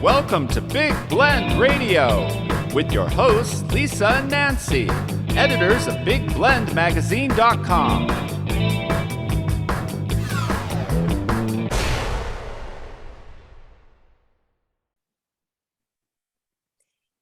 Welcome to Big Blend Radio with your hosts, Lisa and Nancy, editors of BigBlendMagazine.com.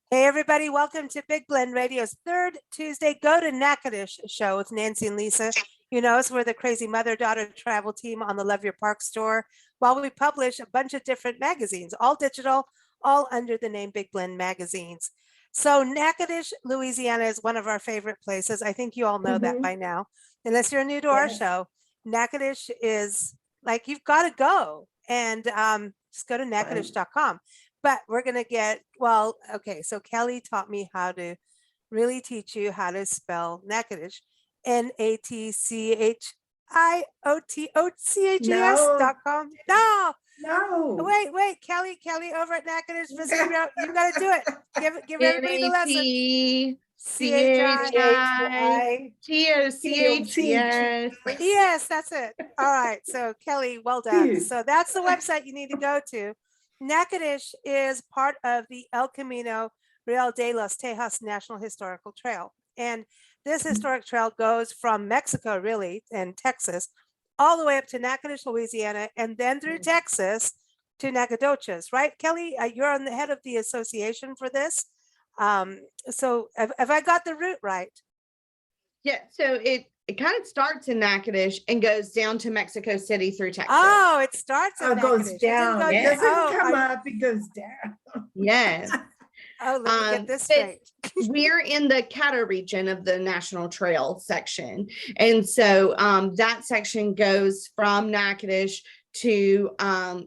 Hey everybody, welcome to Big Blend Radio's third Tuesday Go to Natchitoches show with Nancy and Lisa. You know us, we're the crazy mother-daughter travel team on the Love Your Park store, while we publish a bunch of different magazines, all digital, all under the name Big Blend Magazines. So Natchitoches, Louisiana is one of our favorite places. I think you all know that by now. Unless you're new to our show, Natchitoches is like, you've got to go and just go to natchitoches.com. But we're going to get, well, okay, so Kelli taught me how to really teach you how to spell Natchitoches, Natchitoches.com. No, wait, Kelli over at Natchitoches Visitor Bureau, you got to do it. Give everybody the lesson. Natchitoches. Yes, that's it. All right, so Kelli, well done. So that's the website you need to go to. Natchitoches is part of the El-Camino-Real-de-los-Tejas National Historical Trail. And this historic trail goes from Mexico, really, and Texas, all the way up to Natchitoches, Louisiana, and then through Texas to Natchitoches, right? Kelli, you're on the head of the association for this. So have I got the route right? Yeah, so it kind of starts in Natchitoches and goes down to Mexico City through Texas. Oh, it starts in Natchitoches. Goes down. It doesn't come up, it goes down. Yes. Oh, let me get this straight. We're in the Caddo region of the National Trail section. And so that section goes from Natchitoches to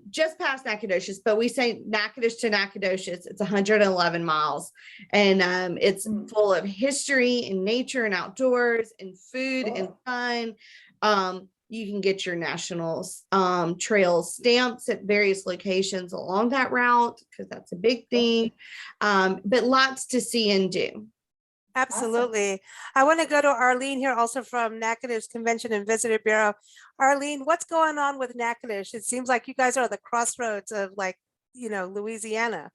just past Natchitoches, but we say Natchitoches to Natchitoches. It's 111 miles, and it's full of history and nature and outdoors and food and fun. You can get your national trail stamps at various locations along that route, because that's a big thing, but lots to see and do. Absolutely. Awesome. I want to go to Arlene here, also from Natchitoches Convention and Visitor Bureau. Arlene, what's going on with Natchitoches? It seems like you guys are the crossroads of, like, you know, Louisiana.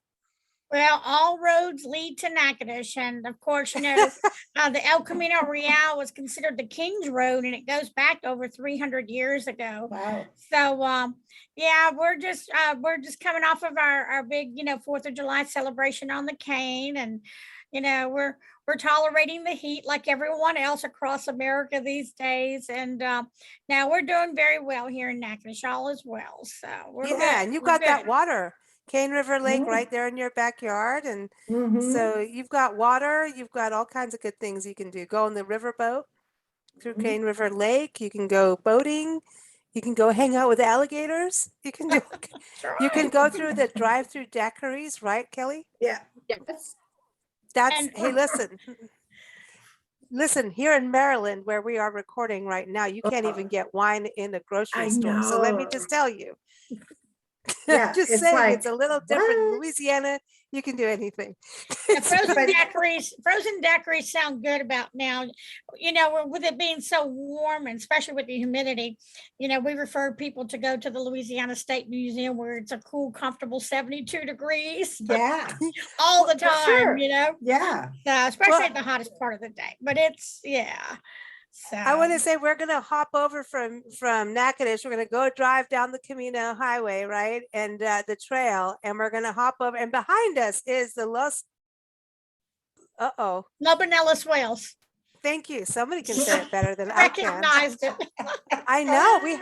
Well, all roads lead to Natchitoches, and of course, you know, the El-Camino-Real was considered the King's Road, and it goes back over 300 years ago. Wow. So, yeah, we're just coming off of our big, you know, 4th of July celebration on the cane, and you know, we're tolerating the heat like everyone else across America these days, and now we're doing very well here in Natchitoches all as well. So we're good. And you've got that water. Cane River Lake right there in your backyard. And so you've got water, you've got all kinds of good things you can do. Go on the riverboat through Cane River Lake. You can go boating. You can go hang out with alligators. You can do, you can go through the drive-through daiquiris, right, Kelli? Yeah. Yes. Hey, listen, here in Maryland, where we are recording right now, you can't even get wine in a grocery store. So let me just tell you. Yeah, just it's saying, like, it's a little different in Louisiana. You can do anything. Frozen daiquiris sound good about now. You know, with it being so warm, and especially with the humidity, you know, we refer people to go to the Louisiana State Museum, where it's a cool, comfortable 72 degrees. Yeah. All the time, sure. You know? Yeah. Especially at the hottest part of the day. But it's, yeah. So I want to say we're going to hop over from Natchitoches. We're going to go drive down the Camino Highway, right? And the trail, and we're going to hop over. And behind us is the Lobanellis Whales. Thank you. Somebody can say it better than I can. Recognized it. I know. We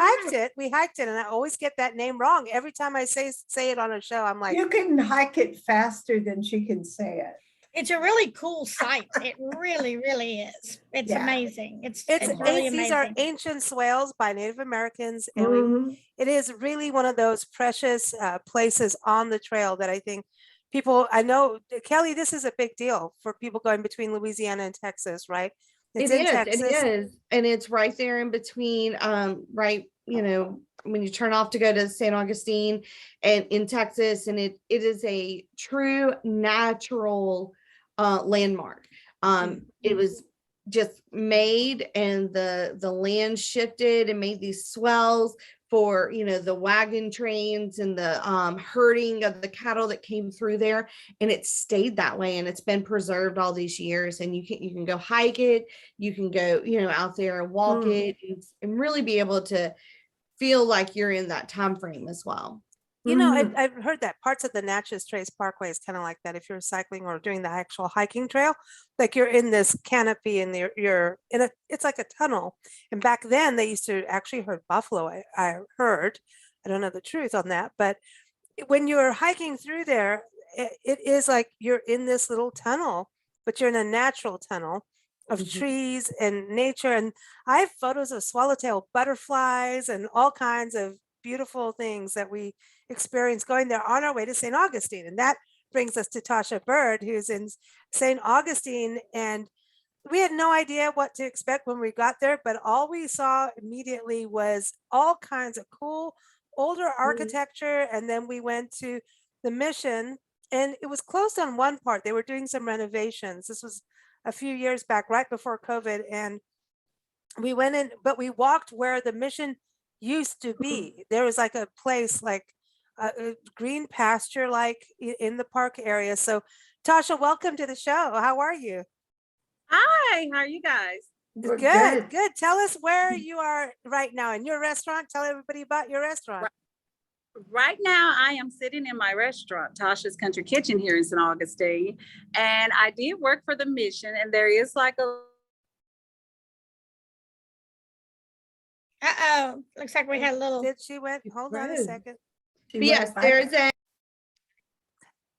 hiked it. And I always get that name wrong. Every time I say it on a show, I'm like, you can hike it faster than she can say it. It's a really cool site. It really, really is. It's amazing. It's really amazing. These are ancient swales by Native Americans. And it is really one of those precious places on the trail that I think people, I know, Kelli, this is a big deal for people going between Louisiana and Texas, right? It is. And it's right there in between, right, you know, when you turn off to go to St-Augustine and in Texas, and it is a true natural landmark. It was just made, and the land shifted and made these swells for, the wagon trains and the herding of the cattle that came through there. And it stayed that way, and it's been preserved all these years. And you can go hike it, you can go, out there and walk it, and really be able to feel like you're in that time frame as well. I've heard that parts of the Natchez Trace Parkway is kind of like that. If you're cycling or doing the actual hiking trail, like you're in this canopy and you're in it's like a tunnel. And back then they used to actually herd buffalo. I heard, I don't know the truth on that, but when you're hiking through there, it is like you're in this little tunnel, but you're in a natural tunnel of trees and nature. And I have photos of swallowtail butterflies and all kinds of beautiful things that we experienced going there on our way to St. Augustine. And that brings us to Tasha Byrd, who's in St. Augustine. And we had no idea what to expect when we got there, but all we saw immediately was all kinds of cool older architecture. And then we went to the mission, and it was closed on one part. They were doing some renovations. This was a few years back, right before COVID. And we went in, but we walked where the mission used to be. There was like a place, like a green pasture, like in the park area. So Tasha, welcome to the show. How are you? Hi, how are you guys? Good. Tell us where you are right now in your restaurant. Tell everybody about your restaurant. Right now, I am sitting in my restaurant, Tasha's Country Kitchen here in St. Augustine. And I did work for the mission, and there is like a Uh-oh, looks like we had a little. Did she went? Hold on a second. Yes, there's a.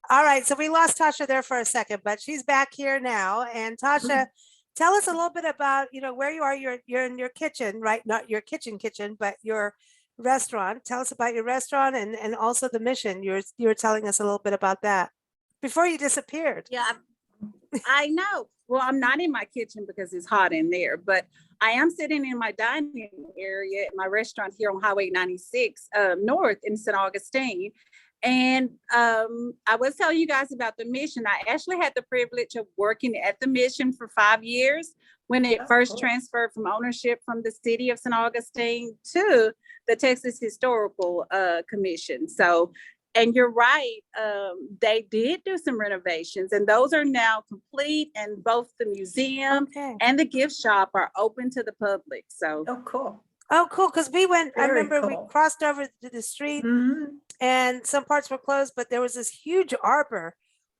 All right, so we lost Tasha there for a second, but she's back here now. And Tasha, tell us a little bit about, where you are. You're in your kitchen, right? Not your kitchen, but your restaurant. Tell us about your restaurant and also the mission. You were telling us a little bit about that before you disappeared. Yeah, I know. Well, I'm not in my kitchen because it's hot in there, but I am sitting in my dining area at my restaurant here on Highway 96 North in St. Augustine. And I was telling you guys about the mission. I actually had the privilege of working at the mission for 5 years when it first transferred from ownership from the city of St. Augustine to the Texas Historical Commission. So, and you're right, they did do some renovations, and those are now complete, and both the museum and the gift shop are open to the public. So, Oh, cool. Because we went, I remember we crossed over to the street and some parts were closed, but there was this huge arbor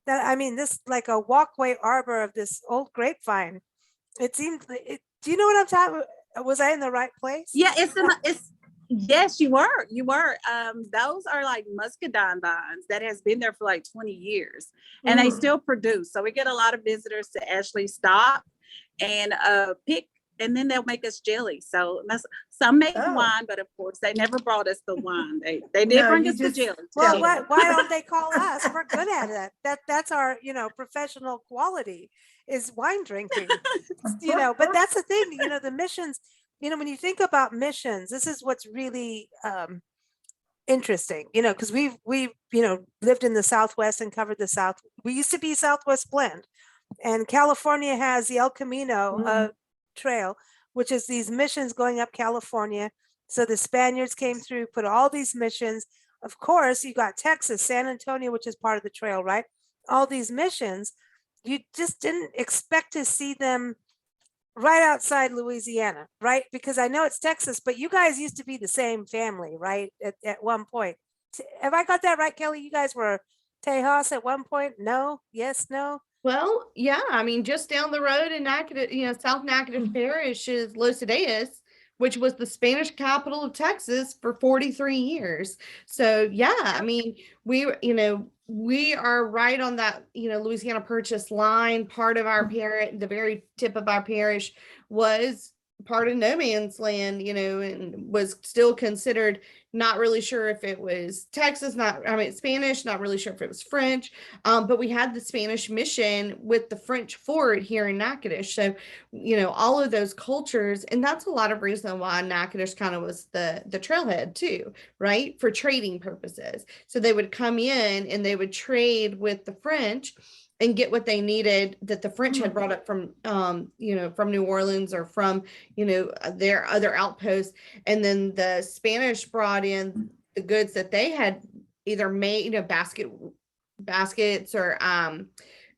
this like a walkway arbor of this old grapevine. It seemed, do you know what I'm talking about? Was I in the right place? Yeah, yes, you were. Those are like muscadine vines that has been there for like 20 years, and they still produce. So we get a lot of visitors to actually stop and pick, and then they'll make us jelly. So some make wine, but of course they never brought us the wine. They did bring us the jelly. Well, why don't they call us? We're good at it. That's our professional quality is wine drinking. But that's the thing. The missions. When you think about missions, this is what's really interesting, because we've lived in the Southwest and covered the South. We used to be Southwest Blend, and California has the El-Camino Trail, which is these missions going up California. So the Spaniards came through, put all these missions. Of course, you got Texas, San Antonio, which is part of the trail, right? All these missions, you just didn't expect to see them right outside Louisiana, right? Because I know it's Texas, but you guys used to be the same family, right? At one point. Have I got that right, Kelli? You guys were Tejas at one point? No? Yes? No? Well, yeah. Just down the road in Natchitoches, South Natchitoches Parish is Los Tejas, which was the Spanish capital of Texas for 43 years. So yeah, we are right on that, Louisiana Purchase line. Part of our parish, the very tip of our parish was part of no man's land, and was still considered, not really sure if it was Texas, Spanish, not really sure if it was French, but we had the Spanish mission with the French fort here in Natchitoches. So, all of those cultures, and that's a lot of reason why Natchitoches kind of was the trailhead too, right? For trading purposes. So they would come in and they would trade with the French. and get what they needed that the French had brought up from, from New Orleans or from, their other outposts. And then the Spanish brought in the goods that they had either made, baskets or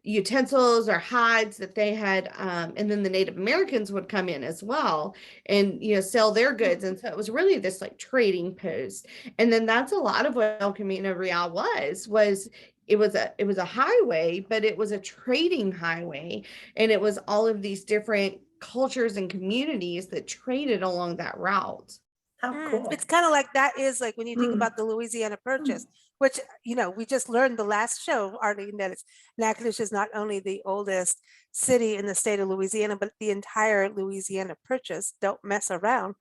utensils or hides that they had. And then the Native Americans would come in as well and, sell their goods. And so it was really this like trading post. And then that's a lot of what El-Camino-Real was it was a highway, but it was a trading highway. And it was all of these different cultures and communities that traded along that route. How cool. It's kind of like that is like when you think about the Louisiana Purchase, which, we just learned the last show, Arlene, that Natchitoches is not only the oldest city in the state of Louisiana, but the entire Louisiana Purchase. Don't mess around.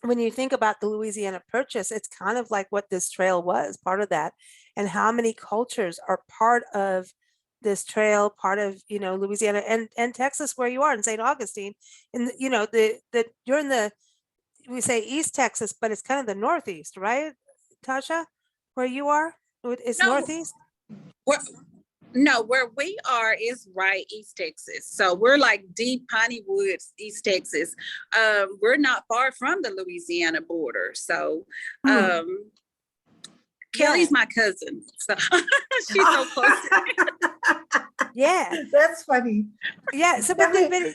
When you think about the Louisiana Purchase, it's kind of like what this trail was, part of that, and how many cultures are part of this trail, part of, Louisiana and Texas, where you are in St. Augustine. And, you're in the, we say East Texas, but it's kind of the Northeast, right, Tasha, where you are? It's Northeast? Where we are is right East Texas. So we're like deep Piney Woods, East Texas. We're not far from the Louisiana border. So Kelly's my cousin. So she's so close to me. Yeah. That's funny. Yeah. So but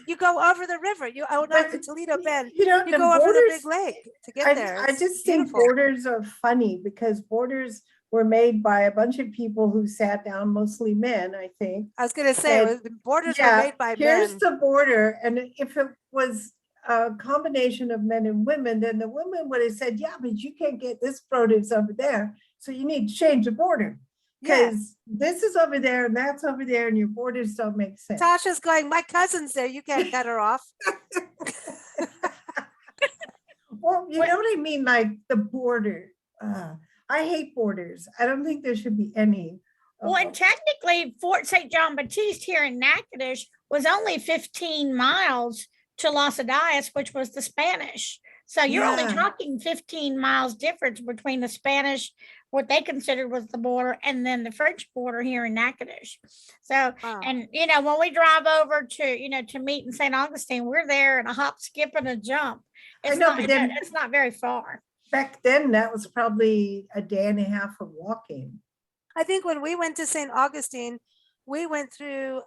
you go over the river. You out on the Toledo Bend. You You go over the big lake to get there. I It's just think beautiful. borders are funny because borders were made by a bunch of people who sat down, mostly men, I think. I was going to say, And, the borders yeah, were made by here's men. the border. And if it was a combination of men and women, then the women would have said, yeah, but you can't get this produce over there. So you need to change the border. Yeah. Because this is over there and that's over there and your borders don't make sense. Tasha's going, my cousin's there. You can't cut her off. Well, you know what I mean? Like the border. I hate borders. I don't think there should be any. Well, and technically Fort St. John Baptiste here in Natchitoches was only 15 miles to Los Adias, which was the Spanish. So you're only Yeah. talking 15 miles difference between the Spanish, what they considered was the border, and then the French border here in Natchitoches. So, Wow. and when we drive over to, to meet in St. Augustine, we're there in a hop, skip, and a jump. It's know, not, but then- it's not very far. Back then, that was probably a day and a half of walking. I think when we went to St. Augustine, we went through,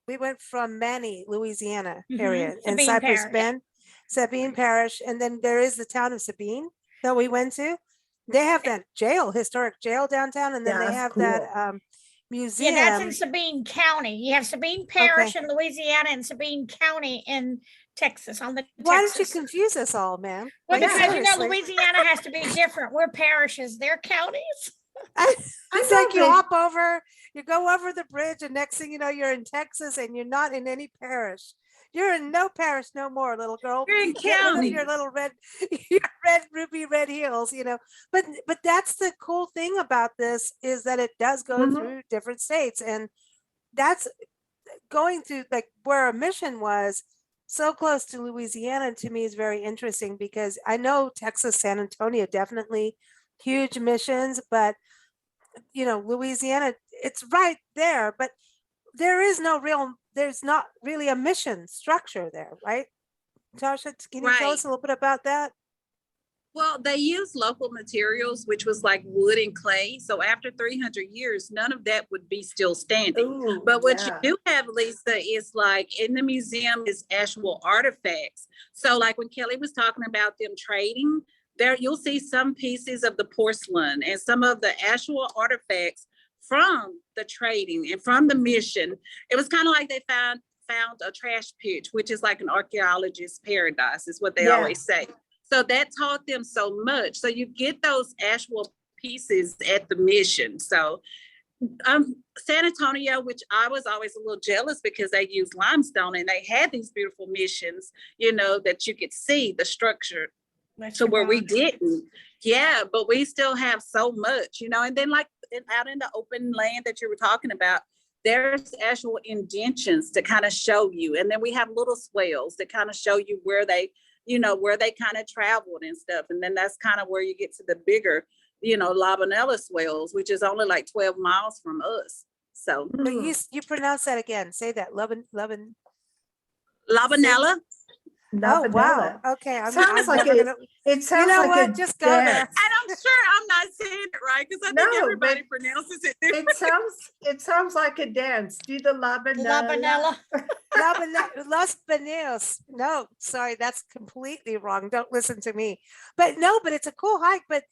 we went from Manny, Louisiana area and Sabine Cypress Parish. Bend, Sabine Parish. And then there is the town of Sabine that we went to. They have that historic jail downtown. And then Yeah, they that's have cool. that museum. Yeah, that's in Sabine County. You have Sabine Parish in Louisiana and Sabine County in Texas on the Why did you Texas. confuse us all, man? Well, Like, because seriously. Louisiana has to be different. We're parishes, they're counties. It's like you hop over, you go over the bridge, and next thing you know, you're in Texas and you're not in any parish. You're in no parish no more, little girl. You're in Get rid of county. your little red, ruby red heels, But that's the cool thing about this is that it does go Mhm. through different states, and that's going through like where a mission was so close to Louisiana. To me is very interesting because I know Texas, San Antonio, definitely huge missions, but Louisiana, it's right there, but there's not really a mission structure there, right? Tasha, can you tell Right. us a little bit about that? Well, they used local materials, which was like wood and clay. So after 300 years, none of that would be still standing. Ooh, But what yeah. you do have, Lisa, is like in the museum is actual artifacts. So like when Kelly was talking about them trading, there you'll see some pieces of the porcelain and some of the actual artifacts from the trading and from the mission. It was kind of like they found a trash pitch, which is like an archaeologist's paradise, is what they Yeah. always say. So that taught them so much. So you get those actual pieces at the mission. So San Antonio, which I was always a little jealous because they used limestone and they had these beautiful missions, that you could see the structure. So where we didn't. Yeah, but we still have so much, and then like out in the open land that you were talking about, there's actual indentions to kind of show you. And then we have little swales that kind of show you where they kind of traveled and stuff. And then that's kind of where you get to the bigger, Labanella swales, which is only like 12 miles from us. So But you pronounce that again. Say that. Labanella. Oh, wow. Nabanella. Okay. Sounds like never it. gonna, It sounds know like what? a Just go there. dance. And I'm sure I'm not saying it right because I think No, everybody but pronounces it different. It sounds like a dance. Do the labanella. Los Baneos. No, sorry, that's completely wrong. Don't listen to me. But no, but it's a cool hike. But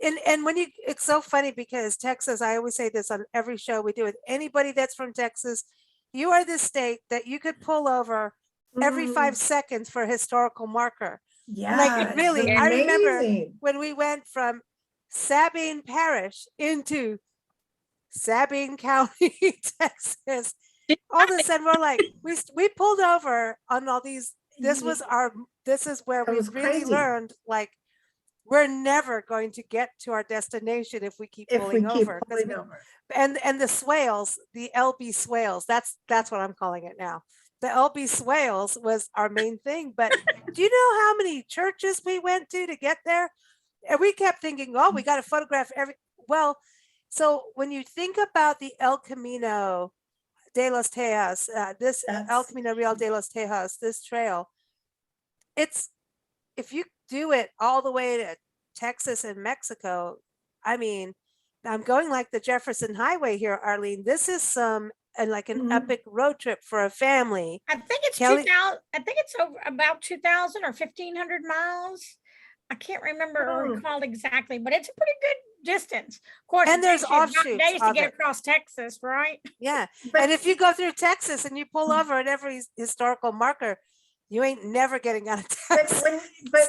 and when it's so funny because Texas, I always say this on every show we do with anybody that's from Texas, you are the state that you could pull over every 5 seconds for a historical marker. Yeah, Like really, it's I remember amazing. when we went from Sabine Parish into Sabine County, Texas. All of a sudden, we're like, we pulled over on all these. This is where That we was really crazy. learned, like, we're never going to get to our destination if we keep If we pulling keep over. 'Cause pulling over. and the swales, the LB swales, that's what I'm calling it now. The LB swales was our main thing. But do you know how many churches we went to get there? And we kept thinking, oh, we got to photograph well, so when you think about the El-Camino-de-los-Tejas, this That's- El-Camino-Real-de-los-Tejas, this trail, it's, if you do it all the way to Texas and Mexico, I mean, I'm going like the Jefferson Highway here, Arlene. This is like an Mhm. epic road trip for a family. I think it's Kelli- 2000. I think it's over about 2,000 or 1,500 miles. I can't remember or Oh. recall exactly, but it's a pretty good distance. Of course, And it there's takes you about offshoots days to of get it. across Texas, right? Yeah. But And if you go through Texas and you pull over at every historical marker, you ain't never getting out of Texas.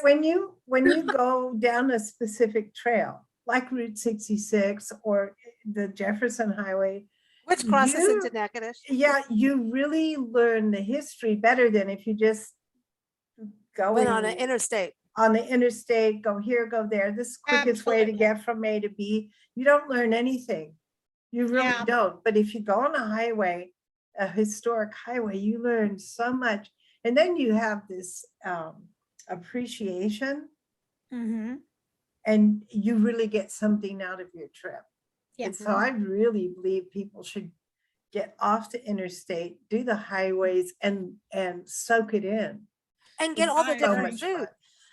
when you go down a specific trail, like Route 66 or the Jefferson Highway, Which crosses you- into Natchitoches. yeah, you really learn the history better than if you just go Went on an interstate. on the interstate, go here, go there. This is the quickest way to Absolutely. get from A to B. You don't learn anything. You really Yeah. don't. But if you go on a highway, a historic highway, you learn so much. And then you have this appreciation, Mm-hmm. and you really get something out of your trip. Yeah. And so I really believe people should get off the interstate, do the highways, and soak it in. And get It's all the so different much food. fun.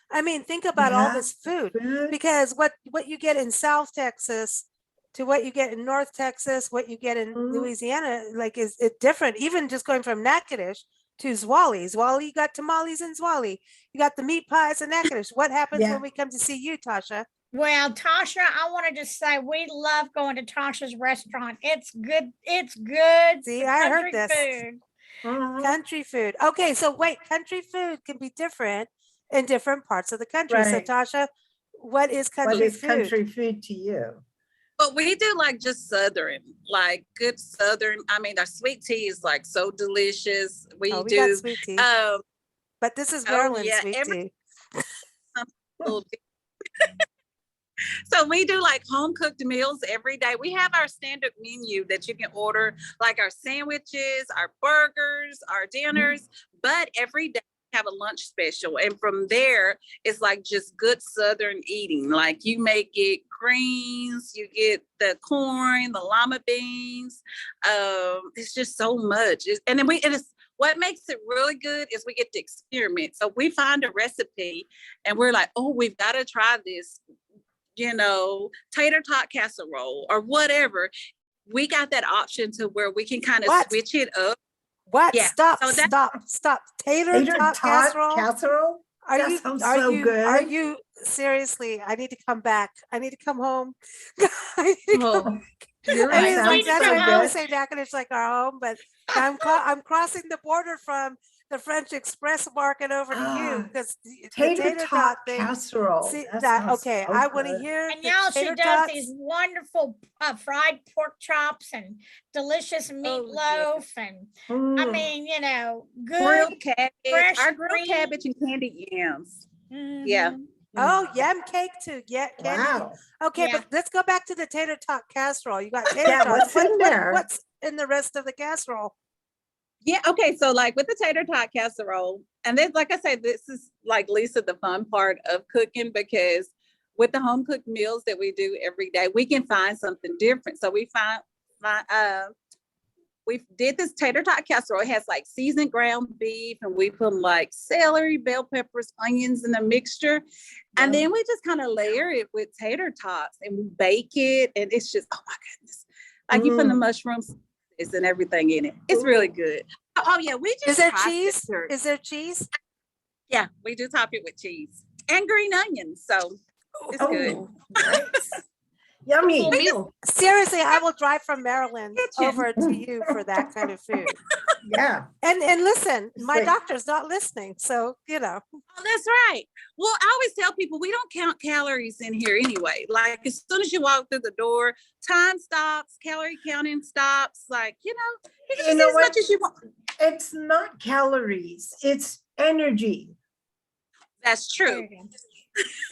I mean, think about all Yeah, this food. Food, Because what you get in South Texas to what you get in North Texas, what you get in Mhm. Louisiana, like is it different? Even just going from Natchitoches to Zwally. Zwally, you got tamales in Zwally. You got the meat pies in Natchitoches. What happens Yeah. when we come to see you, Tasha? Well, Tasha, I want to just say we love going to Tasha's restaurant. It's good. It's good. See, the I heard country this. food. mhm, Country food. Okay, so wait, country food can be different in different parts of the country. So Right. Tasha, what is what country is food? country food to you? But we do like just Southern, like good Southern. I mean, our sweet tea is like so delicious. We Oh, we got do. sweet tea, Um, but this is oh, Maryland yeah, sweet every- tea. little bit. So we do like home cooked meals every day. We have our standard menu that you can order, like our sandwiches, our burgers, our dinners, but every day we have a lunch special. And from there, it's like just good Southern eating. Like you may get greens, you get the corn, the lima beans. It's just so much. And then what makes it really good is we get to experiment. So we find a recipe and we're like, oh, we've got to try this, tater tot casserole or whatever. We got that option to where we can kind of What? switch it up. What? Yeah, Stop, so that- stop. Tater Tater tot casserole? casserole? Are That you sounds are so you are good. you seriously? I need to come back. I need to come home. I need to come- You're I mean, it's sounds like that's so why I always good. say Natchitoches like our home, but I'm crossing the border from the French Express market over to you Ah, because the Tater tot thing. casserole. See That that? sounds Okay, so I want to good. hear. And the y'all, she tater does tots. these wonderful fried pork chops and delicious meatloaf. And I Mm. mean, good. grilled cabbage, fresh our grilled green- cabbage and candied yams. Yeah. Mhm. Oh, yam cake too. Yeah. Wow. Okay, Yeah. but let's go back to the tater tot casserole. You got tater Yeah, tots. what's in there? What's in the rest of the casserole? Yeah. Okay. So like with the tater tot casserole, and then like I said, this is like Lisa, the fun part of cooking, because with the home cooked meals that we do every day, we can find something different. So we we did this tater tot casserole. It has like seasoned ground beef, and we put like celery, bell peppers, onions in a mixture. And then we just kind of layer it with tater tots and we bake it. And it's just, oh my goodness. Like you put the mushrooms and everything in it. It's really good. Oh yeah, we just Is there cheese? Is there cheese? Yeah, we do top it with cheese and green onions. So it's good. Nice. Yummy. Meal. Seriously, I will drive from Maryland over to you for that kind of food. Yeah. And listen, my Great. doctor's not listening, so Oh, that's right. Well, I always tell people we don't count calories in here anyway. Like as soon as you walk through the door, time stops, calorie counting stops. Like, you can just eat as much as you want. It's not calories, it's energy. That's true.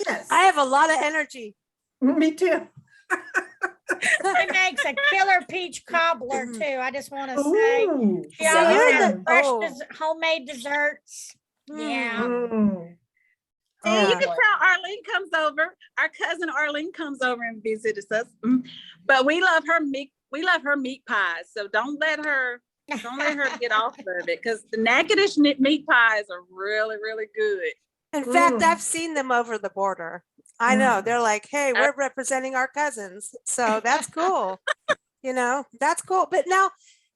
Yes. I have a lot of energy. Me too. She makes a killer peach cobbler too. I just want to say. Ooh. She So always you're has the- fresh oh. homemade desserts. Yeah. Mm. See, you Uh, can tell Arlene comes over. Our cousin Arlene comes over and visits us. But we love her meat. We love her meat pies. So don't let her get off of it, because the Natchitoches meat pies are really, really good. In fact, Mm. I've seen them over the border. I know. They're like, hey, we're representing our cousins. So that's cool. That's cool. But now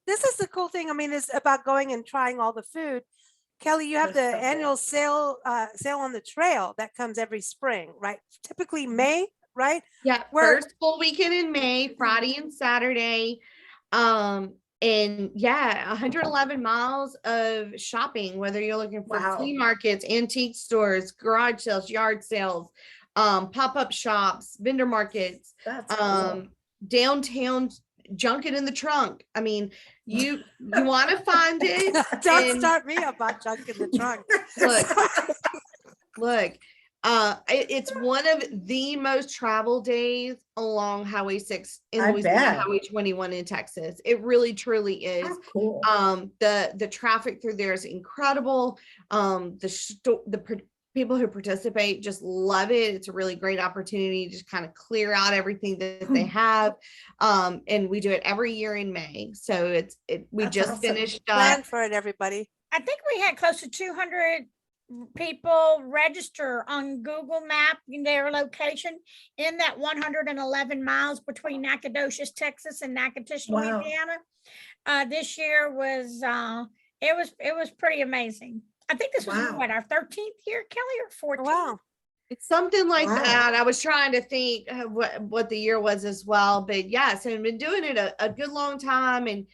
this is the cool thing. I mean, is about going and trying all the food. Kelli, you have the That's so cool. annual sale on the trail that comes every spring, right? Typically May, right? Yeah, Where- first full weekend in May, Friday and Saturday. And yeah, 111 miles of shopping, whether you're looking for Wow. flea markets, antique stores, garage sales, yard sales, pop-up shops, vendor markets, That's cool. downtown, junk it in the trunk. I mean, you want to find it. Don't and start me about junk in the trunk. Look, it's one of the most traveled days along Highway 6 in I Louisiana, bet. Highway 21 in Texas. It really truly is. How cool. The traffic through there is incredible. People who participate just love it. It's a really great opportunity to just kind of clear out everything that they have. And we do it every year in May. So we That's just awesome. finished Plan for it, everybody. I think we had close to 200 people register on Google Map in their location in that 111 miles between Nacogdoches, Texas and Natchitoches, Wow. Louisiana. This year was it was pretty amazing. I think this was Wow. what, our 13th year, Kelli, or 14th? Wow. It's something like Wow. that. I was trying to think what the year was as well, but yes, I've been doing it a good long time, and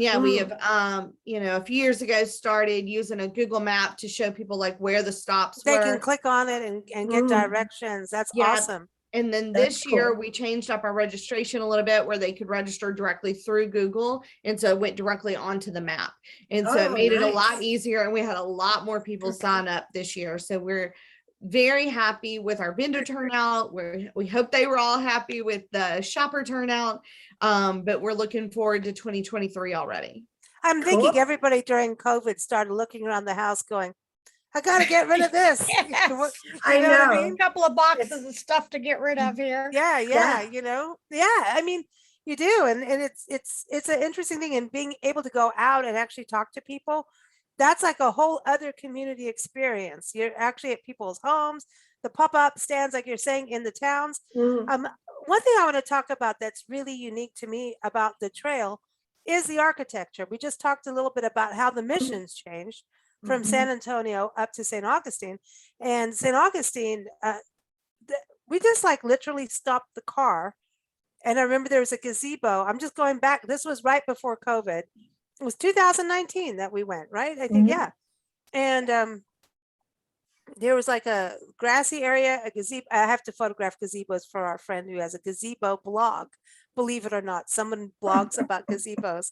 yeah, we have a few years ago started using a Google map to show people like where the stops They were. can click on it and get directions. That's Yeah. awesome. And then That's this year cool. we changed up our registration a little bit where they could register directly through Google. And so it went directly onto the map. And so it Oh, made it a lot nice. easier. And we had a lot more people sign up this year. So we're very happy with our vendor turnout. We hope they were all happy with the shopper turnout. But we're looking forward to 2023 already. I'm thinking Cool. everybody during COVID started looking around the house going, I got to get rid of this. Yes. I know what I know. mean? A couple of boxes of stuff to get rid of here. Yeah, Yeah. I mean, you do. And it's an interesting thing, and being able to go out and actually talk to people. That's like a whole other community experience. You're actually at people's homes, the pop-up stands, like you're saying, in the towns. Mm. One thing I want to talk about that's really unique to me about the trail is the architecture. We just talked a little bit about how the missions changed from San Antonio up to St. Augustine. And St. Augustine, we just like literally stopped the car. And I remember there was a gazebo. I'm just going back. This was right before COVID. It was 2019 that we went, right? I think, Mhm. yeah. And there was like a grassy area, a gazebo. I have to photograph gazebos for our friend who has a gazebo blog. Believe it or not, someone blogs about gazebos,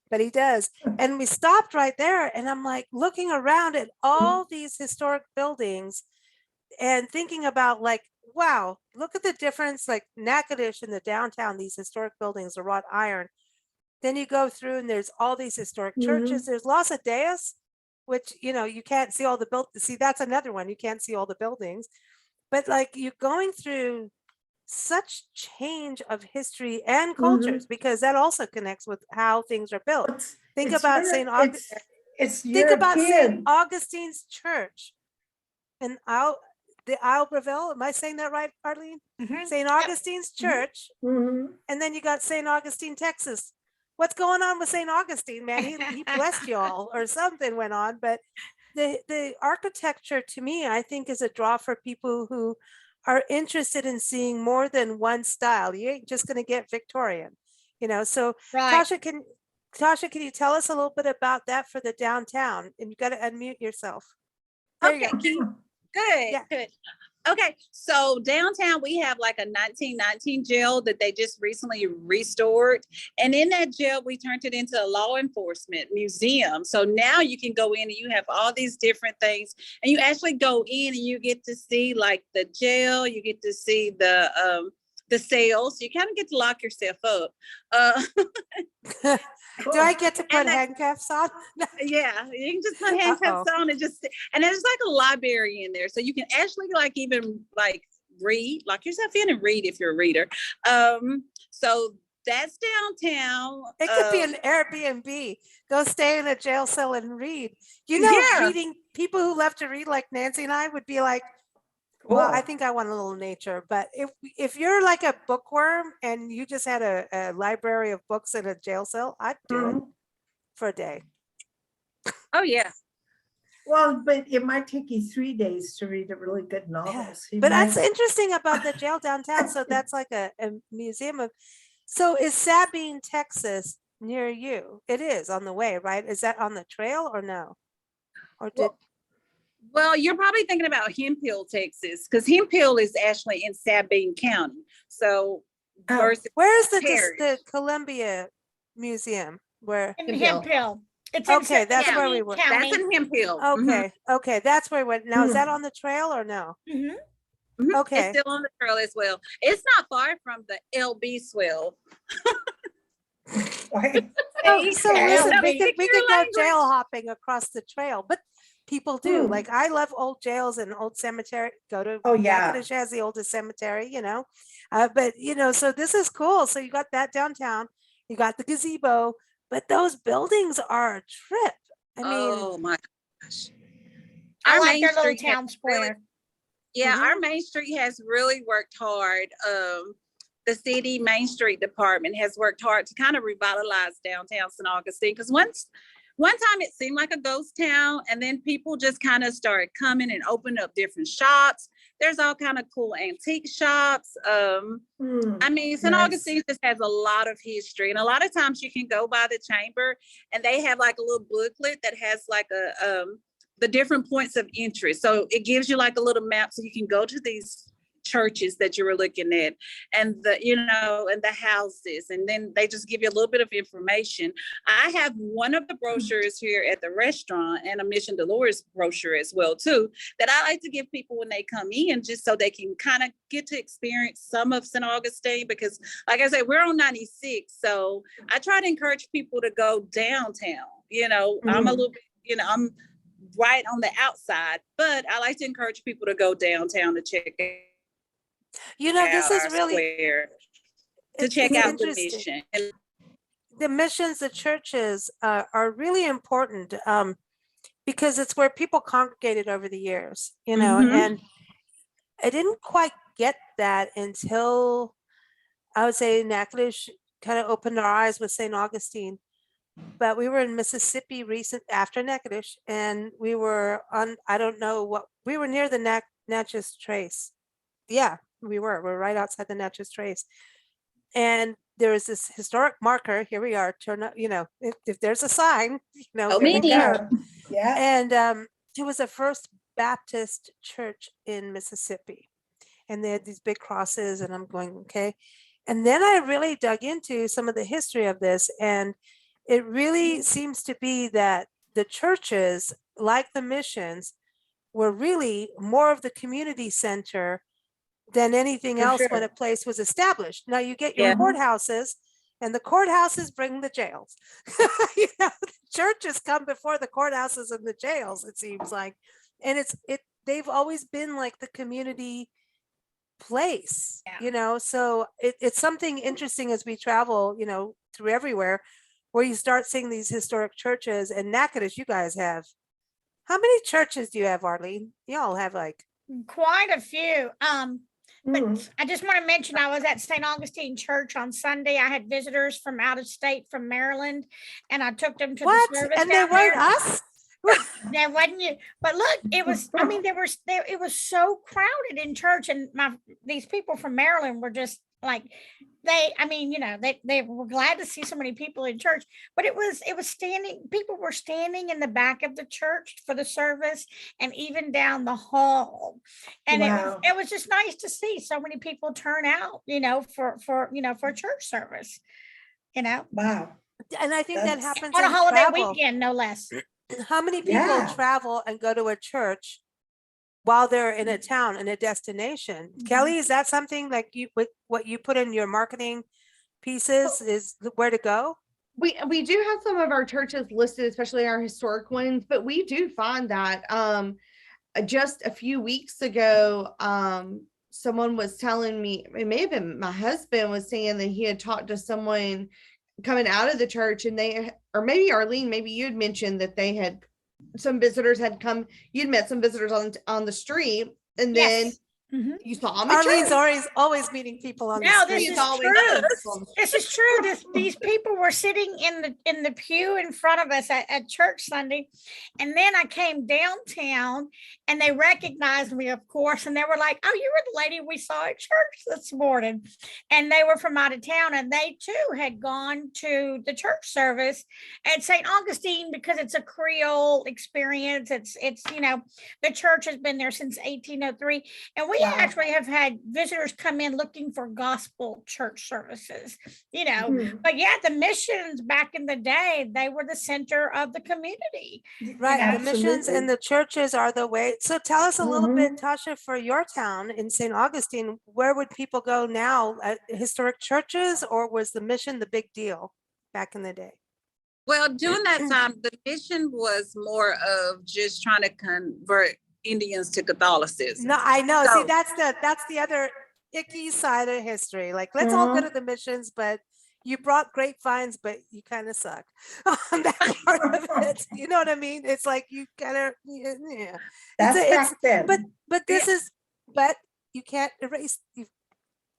but he does. And we stopped right there, and I'm like looking around at all these historic buildings and thinking about like, wow, look at the difference, like Natchitoches in the downtown, these historic buildings are wrought iron. Then you go through and there's all these historic churches. There's Los Adeas, which, you can't see all the see, that's another one. You can't see all the buildings, but like you're going through such change of history and cultures, because that also connects with how things are built. Think about St. Augustine. It's Think about St. European. Augustine's church in the Isle Breville. Am I saying that right, Arlene? Mhm. St. Augustine's church, Mhm. and then you got St-Augustine, Texas. What's going on with St. Augustine, man? He blessed y'all, or something went on. But the architecture, to me, I think, is a draw for people who are interested in seeing more than one style. You ain't just going to get Victorian, So Right. Tasha, can you tell us a little bit about that for the downtown? And you got to unmute yourself. There you Okay, go. good, Yeah. good. Okay, so downtown we have like a 1919 jail that they just recently restored. And in that jail, we turned it into a law enforcement museum. So now you can go in and you have all these different things. And you actually go in and you get to see like the jail, you get to see the cells. You kind of get to lock yourself up. Do I get to put And handcuffs on? Yeah, you can just put handcuffs on and and there's like a library in there. So you can actually like even like read, lock yourself in and read if you're a reader. So that's downtown. It could be an Airbnb. Go stay in a jail cell and read. Yeah. Reading, people who love to read like Nancy and I would be like, well, I think I want a little nature. But if you're like a bookworm and you just had a library of books in a jail cell, I'd do it for a day. Oh yeah. Well, but it might take you 3 days to read a really good novel. Yeah. So you But that's might- interesting about the jail downtown. So that's like a museum of. So is Sabine, Texas near you? It is on the way, right? Is that on the trail or no? Or did Well, you're probably thinking about Hemphill, Texas, because Hemphill is actually in Sabine County. So versus where is the Parish. Columbia Museum? Where? In Hemphill. Hemphill. It's in Okay, that's where we St. were. County. That's in Hemphill. Mhm. Okay, that's where we went. Now, is that on the trail or no? Mhm. Mhm. Okay. It's still on the trail as well. It's not far from the LB swell. Oh, so Okay. listen, LB. we could Your go language. jail hopping across the trail, but people do. Like, I love old jails and old cemetery. Go to Oh, yeah. Natchitoches has the oldest cemetery, but so this is cool. So you got that downtown, you got the gazebo, but those buildings are a trip. I mean, Oh my gosh. I Our like Main their little Street has town square. Yeah, Mhm. our Main Street has really worked hard. The city Main Street department has worked hard to kind of revitalize downtown St. Augustine. Because one time it seemed like a ghost town, and then people just kind of started coming and opening up different shops. There's all kind of cool antique shops. I mean, St. nice. Augustine just has a lot of history, and a lot of times you can go by the chamber, and they have like a little booklet that has like the different points of interest. So it gives you like a little map so you can go to these churches that you were looking at and the houses, and then they just give you a little bit of information. I have one of the brochures here at the restaurant and a Mission Dolores brochure as well too, that I like to give people when they come in, just so they can kind of get to experience some of St. Augustine, because like I said, we're on 96, so I try to encourage people to go downtown. I'm a little bit, I'm right on the outside, but I like to encourage people to go downtown to check this is our really square, to it's check out the interesting. mission. The missions, the churches are really important because it's where people congregated over the years, Mhm. and I didn't quite get that until I would say Natchitoches kind of opened our eyes with St. Augustine. But we were in Mississippi after Natchitoches, and we were on, I don't know what, we were near the Natchez Trace. Yeah, we're right outside the Natchez Trace. And there is this historic marker. Here we are. Turn up, if there's a sign, Oh, here we me. go. Yeah. And it was the first Baptist church in Mississippi. And they had these big crosses, and I'm going, okay. And then I really dug into some of the history of this, and it really seems to be that the churches, like the missions, were really more of the community center than anything For else sure. when a place was established. Now you get your Yeah. courthouses, and the courthouses bring the jails. The churches come before the courthouses and the jails, it seems like. And they've always been like the community place, Yeah. so it's something interesting as we travel, through everywhere, where you start seeing these historic churches. And Natchitoches, you guys have, how many churches do you have, Arlene? Y'all have like, Quite a few. But Mm. I just want to mention I was at St. Augustine Church on Sunday. I had visitors from out of state, from Maryland, and I took them to what? the service And they down weren't there. us? There wasn't you, but look, it was. I mean, it was so crowded in church, and these people from Maryland were just like, I mean, they were glad to see so many people in church. But it was standing. People were standing in the back of the church for the service, and even down the hall, and Wow. it was just nice to see so many people turn out, for church service, Wow. And I think that That's- happens on a in holiday travel. weekend, no less. How many people Yeah. travel and go to a church while they're in a town, in a destination? Kelli, is that something like you, with what you put in your marketing pieces, is where to go? We do have some of our churches listed, especially our historic ones, but we do find that just a few weeks ago, someone was telling me, it may have been my husband, was saying that he had talked to someone coming out of the church, and or maybe Arlene, maybe you had mentioned that some visitors had come, you'd met some visitors on the street, and then Yes. Mhm. you saw them at Arlene's church. always meeting people on the No, street. this He's is always true. on the This is true. These people were sitting in the pew in front of us at church Sunday, and then I came downtown, and they recognized me, of course, and they were like, "Oh, you were the lady we saw at church this morning," and they were from out of town, and they too had gone to the church service at St. Augustine, because it's a Creole experience. It's the church has been there since 1803, and we Wow. actually have had visitors come in looking for gospel church services, Mhm. but yeah, the missions back in the day, they were the center of the community. Right, the missions and Absolutely. the churches are the way. So tell us a little bit, Mhm. Tasha, for your town in St. Augustine, where would people go now? At historic churches, or was the mission the big deal back in the day? Well, during that time, the mission was more of just trying to convert Indians to Catholicism. No, I know. See, So- that's the other icky side of history. Like, let's all go to the missions, but you brought grapevines, but you kind of suck on that part of it. You know what I mean? It's like you kind of, yeah. That's It's back then. but this is, but you can't erase.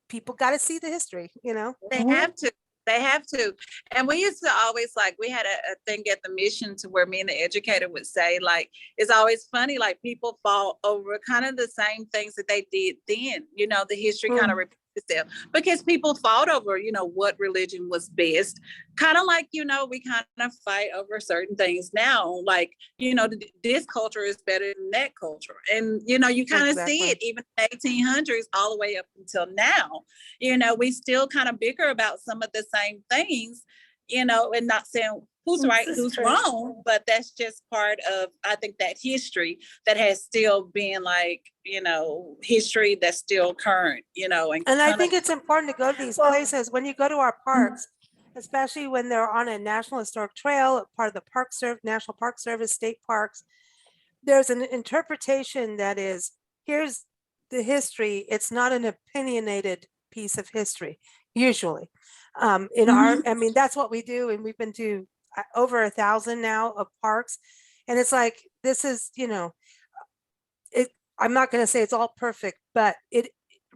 People got to see the history. They have to. And we used to always, like, we had a thing at the mission to where me and the educator would say, like, it's always funny, like, people fall over kind of the same things that they did then, the history kind of repeats itself, because people fought over, what religion was best. Kind of like, we kind of fight over certain things now, like, this culture is better than that culture. And, you kind of see it even in the 1800s all the way up until now. We still kind of bicker about some of the same things, and not saying who's right, who's wrong, but that's just part of, I think, that history that has still been like, history that's still current, and I think it's important to go to these places when you go to our parks, especially when they're on a National Historic Trail, part of the National Park Service, state parks. There's an interpretation that is, here's the history. It's not an opinionated piece of history, usually. I mean, that's what we do. And we've been to over 1,000 now of parks. And it's like, this is, I'm not going to say it's all perfect, but it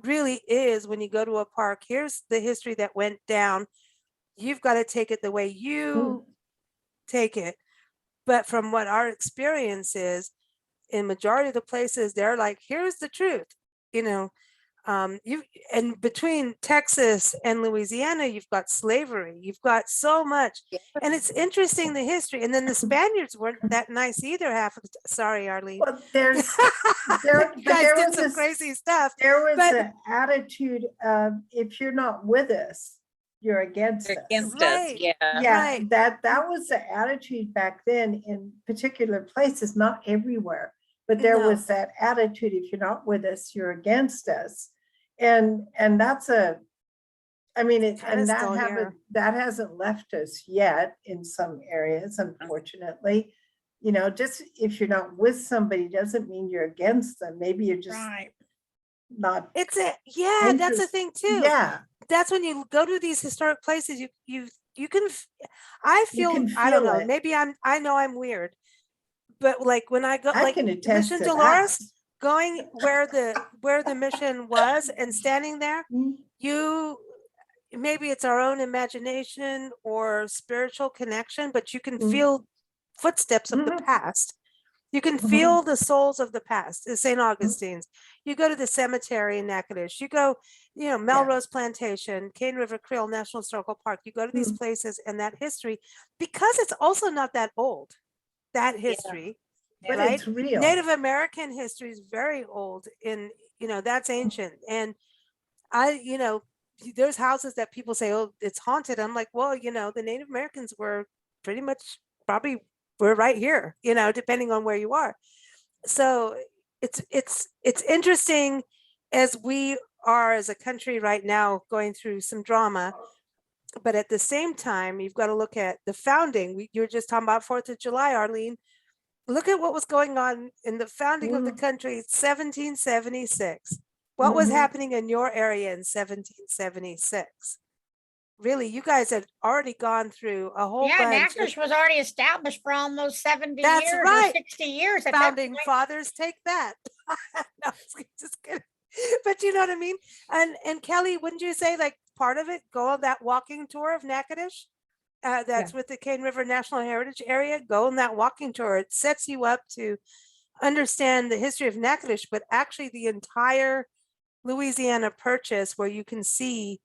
really is. When you go to a park, here's the history that went down. You've got to take it the way you take it. But from what our experience is, in majority of the places, they're like, here's the truth. And between Texas and Louisiana, you've got slavery, you've got so much, and it's interesting, the history. And then the Spaniards weren't that nice either. Sorry, Arlene. Well, there You guys there did was some crazy stuff. There was but- an attitude of, if you're not with us, you're against us. Right. Yeah. Yeah, Right. that was the attitude back then in particular places, not everywhere, but there No. was that attitude, if you're not with us, you're against us. And that's I mean, Kinda still here. that hasn't left us yet in some areas, unfortunately. Just if you're not with somebody doesn't mean you're against them. Maybe you're just Right. not It's a, yeah, that's the interest- thing too. Yeah, That's when you go to these historic places, you can, I you feel, can I don't feel know, it. maybe I know I'm weird, but like when I go, I like can attest Mission to that. Dolores, going where the mission was and standing there, Mm. you, maybe it's our own imagination or spiritual connection, but you can Mm. feel footsteps of the Mhm. past. You can Mhm. feel the souls of the past, the St. Augustine's. You go to the cemetery in Natchitoches. You go, Melrose Plantation, Cane River Creole National Historical Park. You go to these Mm. places and that history, because it's also not that old, that history, But right? it's real. Native American history is very old and, that's ancient. And there's houses that people say, oh, it's haunted. I'm like, well, the Native Americans were pretty much probably we're right here, depending on where you are. So it's interesting as we are as a country right now going through some drama, but at the same time, you've got to look at the founding. You were just talking about 4th of July, Arlene. Look at what was going on in the founding of the country, 1776. What was Mhm. happening in your area in 1776? Really, you guys had already gone through a whole Yeah, bunch of Natchitoches was already established for almost 70 That's years or right. 60 years at that founding point. fathers. Take that. No, just kidding. But you know what I mean? And Kelli, wouldn't you say like part of it, go on that walking tour of Natchitoches? That's with the Cane River National Heritage Area. Go on that walking tour. It sets you up to understand the history of Natchitoches, but actually the entire Louisiana Purchase, where you can see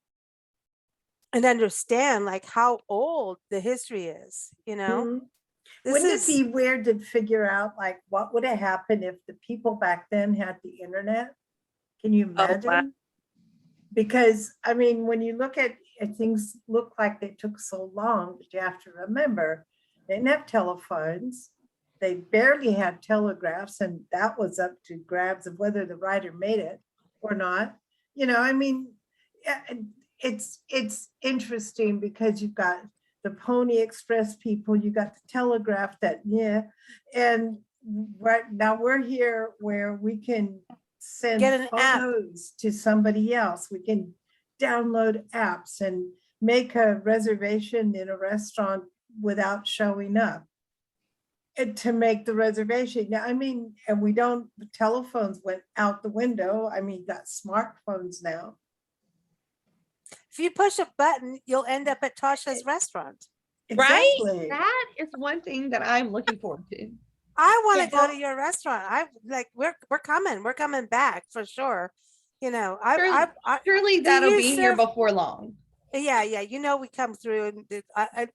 and understand like how old the history is, Mhm. This Wouldn't is it be weird to figure out like what would have happened if the people back then had the internet? Can you Oh, wow. imagine? Because I mean, when you look at things look like they took so long, but you have to remember they didn't have telephones. They barely had telegraphs, and that was up to grabs of whether the writer made it or not. I mean, it's interesting because you've got the Pony Express people, you got the telegraph and right now we're here where we can send Get an app. photos to somebody else. We can download apps and make a reservation in a restaurant without showing up and to make the reservation. Now, I mean, and the telephones went out the window. I mean, you got smartphones now. if you push a button, you'll end up at Tasha's restaurant. Right? Exactly. That is one thing that I'm looking forward to. I want to Yeah. go to your restaurant. I like we're coming back for sure. Surely, I surely do that'll you be here serve- before long. yeah, we come through and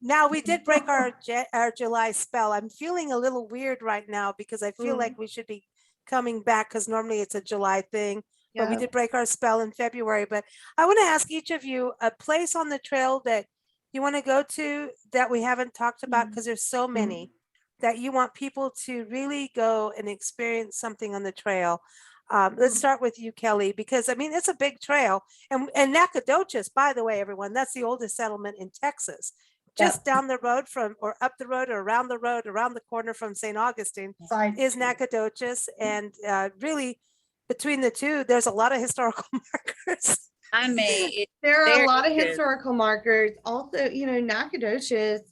now we did break our July spell. I'm feeling a little weird right now because I feel like we should be coming back because normally it's a July thing, but we Yeah. did break our spell in February. But I want to ask each of you a place on the trail that you want to go to that we haven't talked about because there's so many that you want people to really go and experience something on the trail. Let's start with you, Kelli, because I mean, it's a big trail. And Nacogdoches, by the way, everyone, that's the oldest settlement in Texas. Just down the road from, or up the road, or around the road, around the corner from St. Augustine is Nacogdoches. And really, between the two, there's a lot of historical markers. I mean, There are a There lot of is. historical markers. Also, Nacogdoches,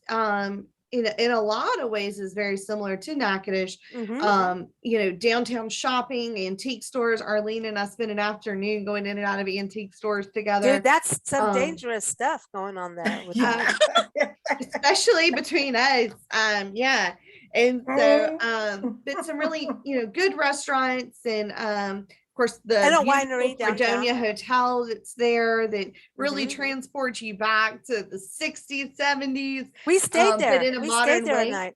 in a lot of ways is very similar to Natchitoches. Downtown shopping, antique stores. Arlene and I spent an afternoon going in and out of antique stores together. Dude, that's some dangerous stuff going on there. With Especially between us. Yeah. And so, but some really, good restaurants and, of course, the And a beautiful winery downtown. Fredonia Hotel that's there that really transports you back to the 60s, 70s. We stayed there. But in a We modern stayed there way. at night.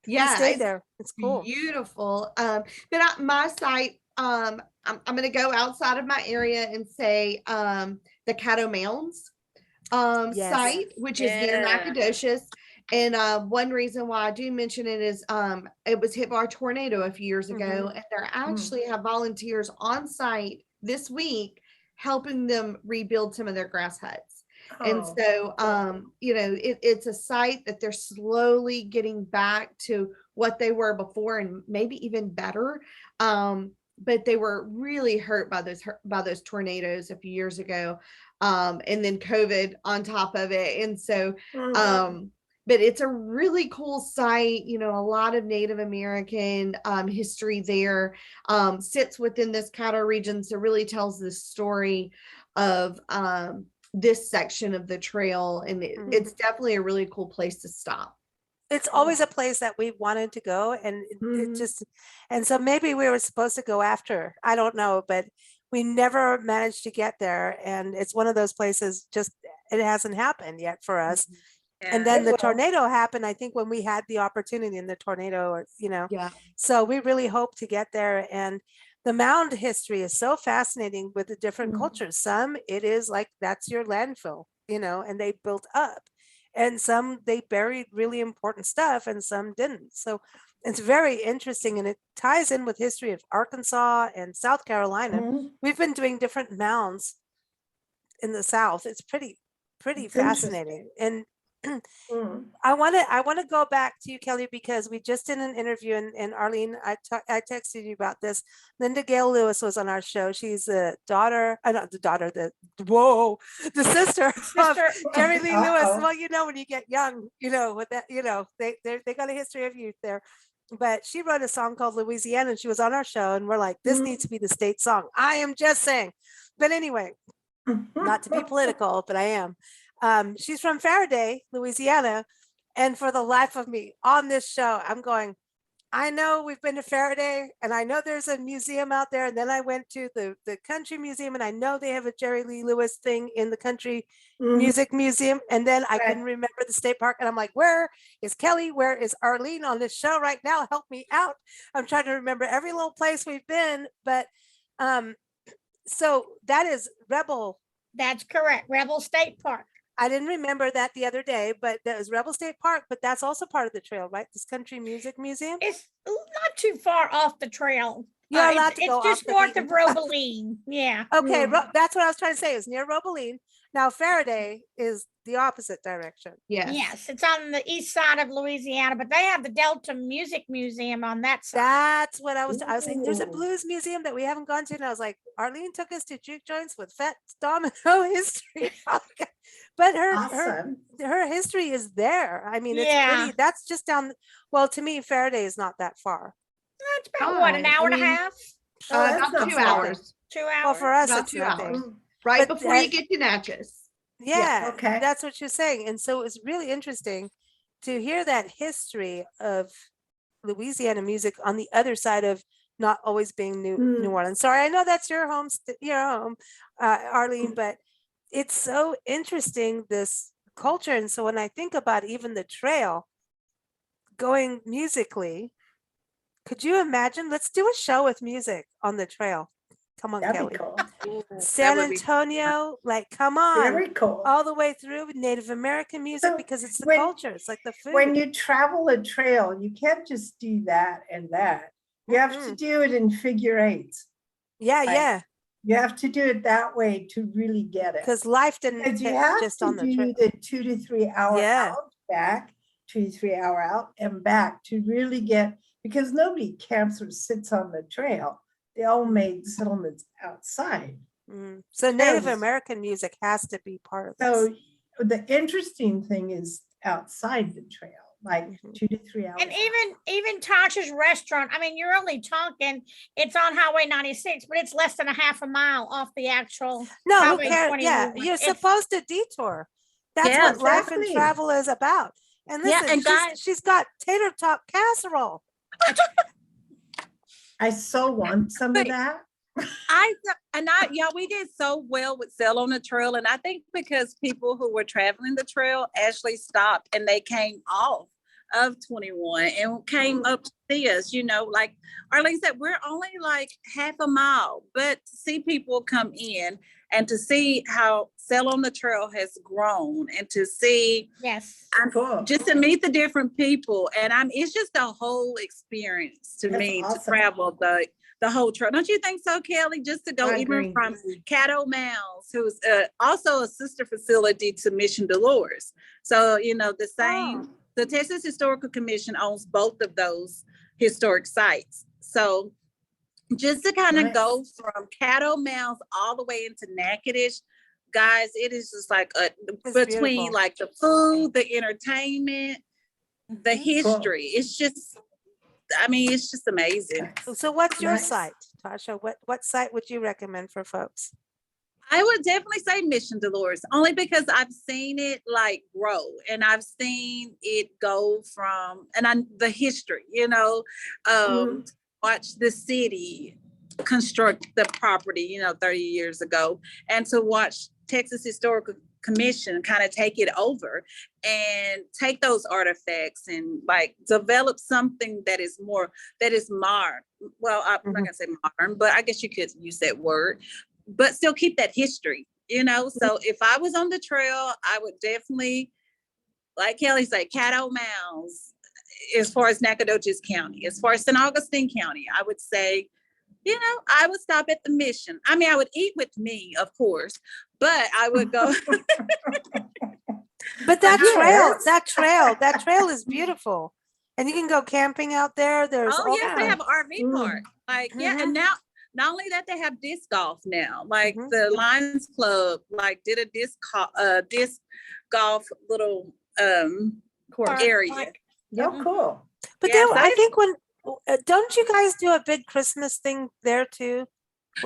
Yeah, We stayed it's there. It's cool. beautiful. But my site, I'm going to go outside of my area and say the Caddo Mounds site, which is near Nacogdoches. And one reason why I do mention it is it was hit by a tornado a few years ago, and they actually have volunteers on site this week helping them rebuild some of their grass huts. And so, it's a site that they're slowly getting back to what they were before and maybe even better. but they were really hurt by those tornadoes a few years ago, and then COVID on top of it. And so, but it's a really cool site. You know, a lot of Native American history there, sits within this Caddo region, so really tells the story of this section of the trail, and it's definitely a really cool place to stop. It's always a place that we wanted to go, and it just, and so maybe we were supposed to go after, I don't know, but we never managed to get there. And it's one of those places, just, it hasn't happened yet for us. And then the tornado happened, I think, when we had the opportunity in the tornado, or, you know, so we really hope to get there. And the mound history is so fascinating with the different cultures. Some, it is like, that's your landfill, you know, and they built up. And some, they buried really important stuff, and some didn't. So it's very interesting, and it ties in with history of Arkansas and South Carolina. We've been doing different mounds in the South. It's pretty fascinating. And I want to go back to you, Kelli, because we just did an interview, and Arlene, I texted you about this. Linda Gale Lewis was on our show. She's the daughter, not the daughter, the sister of Jerry Lee Lewis. Well, you know, when you get young, you know, with that, you know, they got a history of youth there. But she wrote a song called Louisiana, and she was on our show, and we're like, this needs to be the state song. I am just saying. But anyway, not to be political, but I am. She's from Faraday, Louisiana. And for the life of me on this show, I'm going, I know we've been to Faraday, and I know there's a museum out there. And then I went to the country museum, and I know they have a Jerry Lee Lewis thing in the country music museum. And then I couldn't remember the state park. And I'm like, where is Kelli? Where is Arlene on this show right now? Help me out. I'm trying to remember every little place we've been. But so that is Rebel. That's correct. Rebel State Park. I didn't remember that the other day, but that was Rebel State Park, but that's also part of the trail, right? This country music museum. It's not too far off the trail. You're allowed to go it's just north of Robeline. Yeah. Okay, that's what I was trying to say, is near Robeline. Now Faraday is the opposite direction. Yes, it's on the east side of Louisiana, but they have the Delta Music Museum on that side. That's what I was saying. There's a blues museum that we haven't gone to, and I was like, Arlene took us to juke joints with Fat Domino history. But her history is there. I mean, it's pretty, that's just down, well, to me, Faraday is not that far. That's about what, an hour and a half? About 2 hours. 2 hours. Well, for us, About it's 2 nothing. hours. Right before you get to Natchez. Yeah, okay. That's what you're saying. And so it's really interesting to hear that history of Louisiana music on the other side of not always being New Orleans. Sorry, I know that's your home, Arlene, but it's so interesting, this culture. And so when I think about even the trail going musically, could you imagine? Let's do a show with music on the trail. Come on, That'd be Kelli. cool. San Antonio, like, come on. Very cool. All the way through with Native American music, So because it's the when- culture. It's like the food. When you travel a trail, you can't just do that and that. You have to do it in figure eights. Yeah. You have to do it that way to really get it. Because life didn't Because you hit have just to on the do trail. the 2 to 3 hour Yeah. out, back, 2 to 3 hour out and back to really get, because nobody camps or sits on the trail. They all made settlements outside. So Native Yes. American music has to be part of So this. the interesting thing is outside the trail, like 2 to 3 hours. And even Tasha's restaurant, I mean, you're only talking, it's on Highway 96, but it's less than a half a mile off the actual. No, who Highway cares? 21. Yeah, you're It's- supposed to detour. That's Yeah, what life and exactly. travel is about. And Yeah, listen, and guys- she's got tater top casserole. I so want some of But- that. We did so well with Sail on the Trail. And I think because people who were traveling the trail actually stopped and they came off of 21 and came up to see us, like Arlene said, we're only like half a mile, but to see people come in and to see how Sail on the Trail has grown and to see Yes. Cool. just to meet the different people. And it's just a whole experience to That's me to awesome. travel the whole trail. Don't you think so, Kelli? Just to go I even agree. from Caddo Mounds, who's also a sister facility to Mission Dolores. So, the same, the Texas Historical Commission owns both of those historic sites. So just to kind of Nice. go from Caddo Mounds all the way into Natchitoches, guys, it is just like between beautiful. like the food, the entertainment, the history. It's just, I mean, it's just amazing. So what's your Nice. site, Tasha? What site would you recommend for folks? I would definitely say Mission Dolores, only because I've seen it like grow, and I've seen it go from, the history, watch the city construct the property, 30 years ago, and to watch Texas Historical Commission kind of take it over and take those artifacts and like develop something that is modern. Well, I'm not gonna say modern, but I guess you could use that word, but still keep that history, So if I was on the trail, I would definitely, like Kelli said, Caddo Mounds, as far as Nacogdoches County, as far as St. Augustine County, I would say, I would stop at the Mission. I mean, I would eat with me, of course, but I would go. But that trail is beautiful. And you can go camping out there. There's Oh, yes, they have an RV park. Like, yeah, and now, not only that, they have disc golf now. Like the Lions Club, like did a disc golf little area. Yeah, cool. But Yeah, I think don't you guys do a big Christmas thing there too?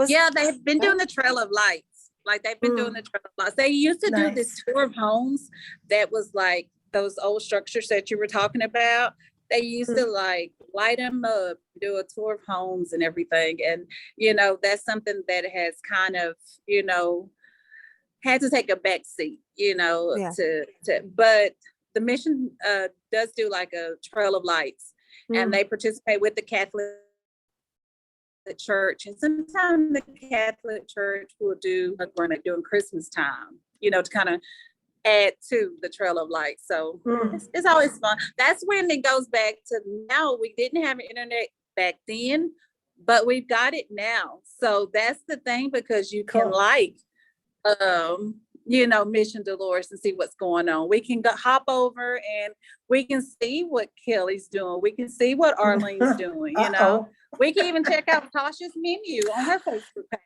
Yeah, they've been doing the Trail of Lights. Like they've been doing the Trail of Lights. They used to do this tour of homes that was like those old structures that you were talking about. They used to like light them up, do a tour of homes and everything. And, that's something that has kind of, had to take a back seat, but the Mission does do like a Trail of Lights, and they participate with the Catholic Church. And sometimes the Catholic Church will do like when they're doing Christmas time, to kind of add to the Trail of Light. So it's always fun. That's when it goes back to now. We didn't have internet back then, but we've got it now. So that's the thing, because you can Mission Dolores and see what's going on. We can hop over and we can see what Kelly's doing. We can see what Arlene's doing, We can even check out Tasha's menu on her Facebook page.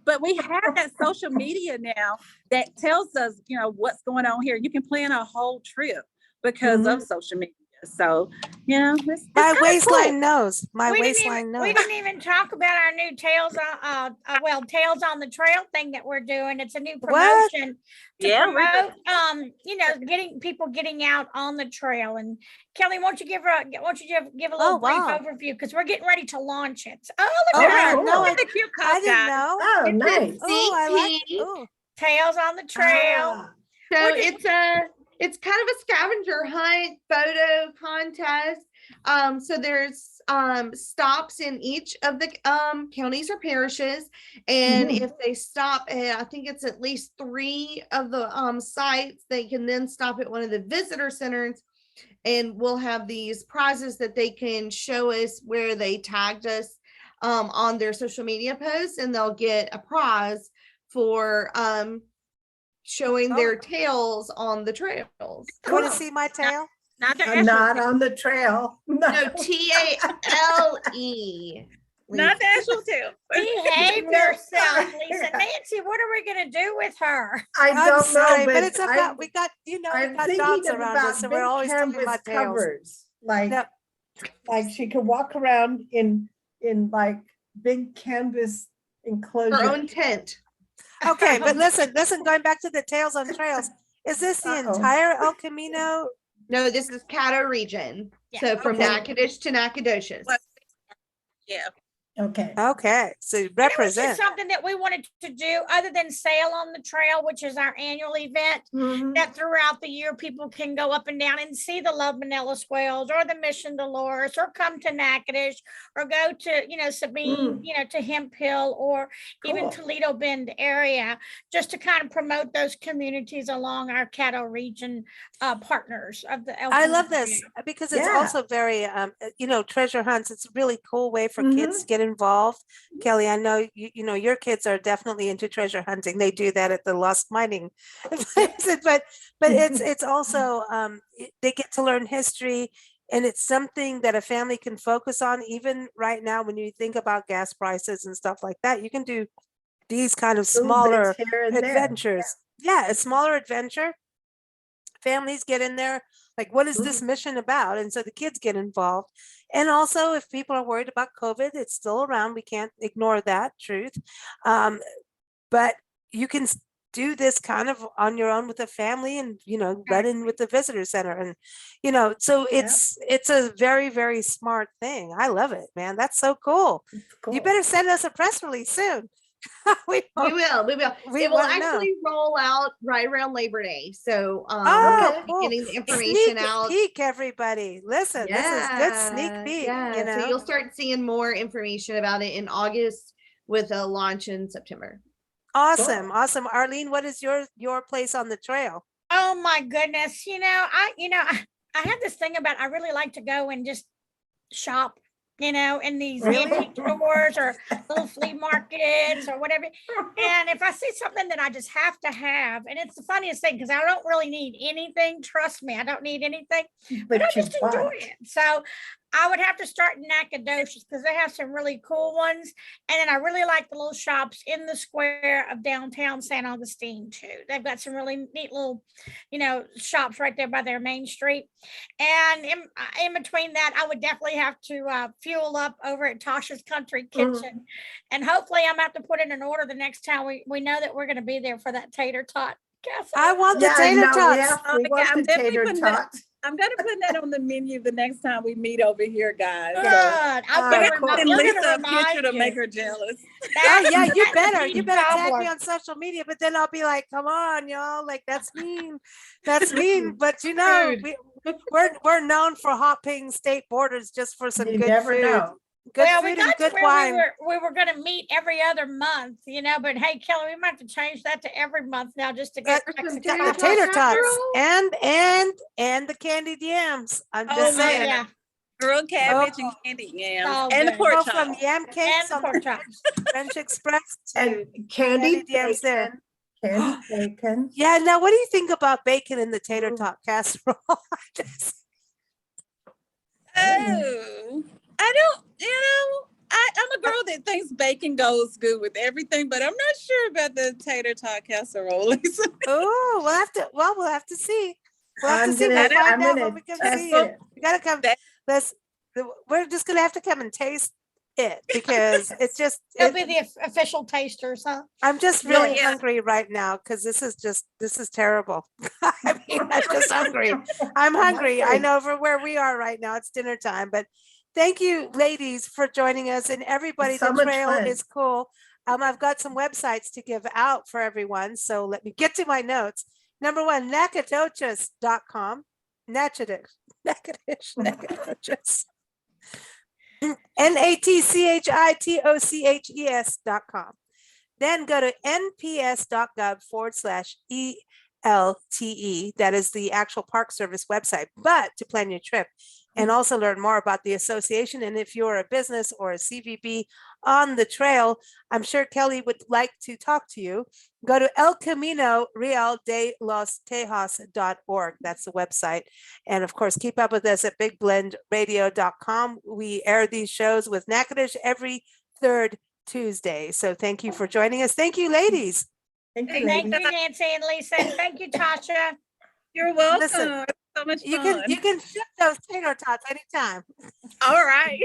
But we have that social media now that tells us, what's going on here. You can plan a whole trip because of social media. So, my waistline knows. We didn't even talk about our new Tales on the Trail thing that we're doing. It's a new promotion to promote, getting out on the trail. And Kelli, won't you give a little brief overview, because we're getting ready to launch it. Oh, look at her! No, Look at the cute cup, I didn't know. Oh, nice. Oh, I like it. Tales on the Trail. So it's kind of a scavenger hunt photo contest. So there's stops in each of the counties or parishes, and if they stop at, I think it's at least 3 of the sites, they can then stop at one of the visitor centers, and we'll have these prizes that they can show us where they tagged us on their social media posts, and they'll get a prize for showing their tails on the trails. You want to see my tail? Not on the trail. No, TALE. Not the actual tail. Behave yourself, Lisa. Nancy, what are we going to do with her? I don't know, but it's about, we got dogs around us, so we're always talking about tails. Covers. Like she could walk around in like big canvas enclosure. Her own tent. Okay, but listen, going back to the Tales on Trails, is this the entire El Camino? No, this is Caddo region. So from Natchitoches to Nacogdoches. Yeah. Okay. So It was represent. just something that we wanted to do, other than Sail on the Trail, which is our annual event, that throughout the year people can go up and down and see the Love Manila Swales or the Mission Dolores, or come to Natchitoches, or go to, Sabine, to Hemp Hill, or even Toledo Bend area, just to kind of promote those communities along our Caddo region partners of the I love this because it's also very, treasure hunts. It's a really cool way for kids to get involved. Kelli, I know your kids are definitely into treasure hunting. They do that at the Lost Mining, but it's also they get to learn history. And it's something that a family can focus on. Even right now, when you think about gas prices and stuff like that, you can do these kind of Little bits smaller here and there. adventures. Yeah, a smaller adventure. Families get in there, like, what is this mission about? And so the kids get involved. And also, if people are worried about COVID, it's still around. We can't ignore that truth. But you can do this kind of on your own with a family, and run in with the visitor center, and so it's a very, very smart thing. I love it, man. That's so cool. You better send us a press release soon. We will. We It will wanna know. actually roll out right around Labor Day. So Oh, we'll cool. be getting the information Sneak out. peek, everybody. Listen, this is good sneak peek. Yeah. So you'll start seeing more information about it in August with a launch in September. Awesome, awesome. Arlene, what is your place on the trail? Oh my goodness. I have this thing about, I really like to go and just shop, in these antique stores or little flea markets or whatever. And if I see something that I just have to have, and it's the funniest thing, because I don't really need anything. Trust me, I don't need anything, but I just enjoy it. So I would have to start in Natchitoches because they have some really cool ones. And then I really like the little shops in the square of downtown St. Augustine too. They've got some really neat little, shops right there by their main street. And in between that, I would definitely have to fuel up over at Tasha's Country Kitchen. And hopefully I'm going to have to put in an order the next time we know that we're going to be there for that tater tot casserole. I want the tater tots. We want the tater tots. I'm gonna put that on the menu the next time we meet over here, guys. Good. I'm But gonna I send we're Lisa gonna a picture remind to you. make her jealous. Yeah, you better mean tag cobbler. me on social media, but then I'll be like, come on, y'all, like that's mean. That's mean. But we're known for hopping state borders just for some You good never food. know. Good Well, food we and got to good where wine. we were going to meet every other month, but hey, Kelly, we might have to change that to every month now just to get Some Mexican. The tater tots and the candied yams. I'm just saying. Yeah. Grilled cabbage and candy yams Oh, and the good. pork Go chop. from yam And cakes the on pork chops. French Express to And candied yams there. bacon, candied bacon. Yeah. Now, what do you think about bacon in the tater tot casserole? Oh, I don't, I'm a girl that thinks bacon goes good with everything, but I'm not sure about the tater tot casserole. Oh, we'll have to see. We'll have I'm to see. gonna- We'll find I'm out gonna when we come test see you. it. You gotta come. We're just gonna have to come and taste it because it's just. They'll be the official tasters, huh? I'm just really Yeah. hungry right now because this is terrible. I mean, I'm just hungry. I'm hungry. I know for where we are right now, it's dinner time. But thank you, ladies, for joining us, and everybody. It's so The much trail fun. is cool. I've got some websites to give out for everyone, so let me get to my notes. Number one, Natchitoches.com. Natchitoches. NATCHITOCHES.com. Then go to nps.gov/ELTE. That is the actual Park Service website, but to plan your trip and also learn more about the association. And if you're a business or a CVB on the trail, I'm sure Kelli would like to talk to you. Go to El-Camino-Real-de-los-Tejas.org. That's the website. And of course, keep up with us at bigblendradio.com. We air these shows with Natchitoches every third Tuesday. So thank you for joining us. Thank you, ladies. Thank you, Thank ladies. you, Nancy and Lisa. And thank you, Tasha. You're welcome. Listen, It's so much You fun. can ship those tater tots anytime. All right.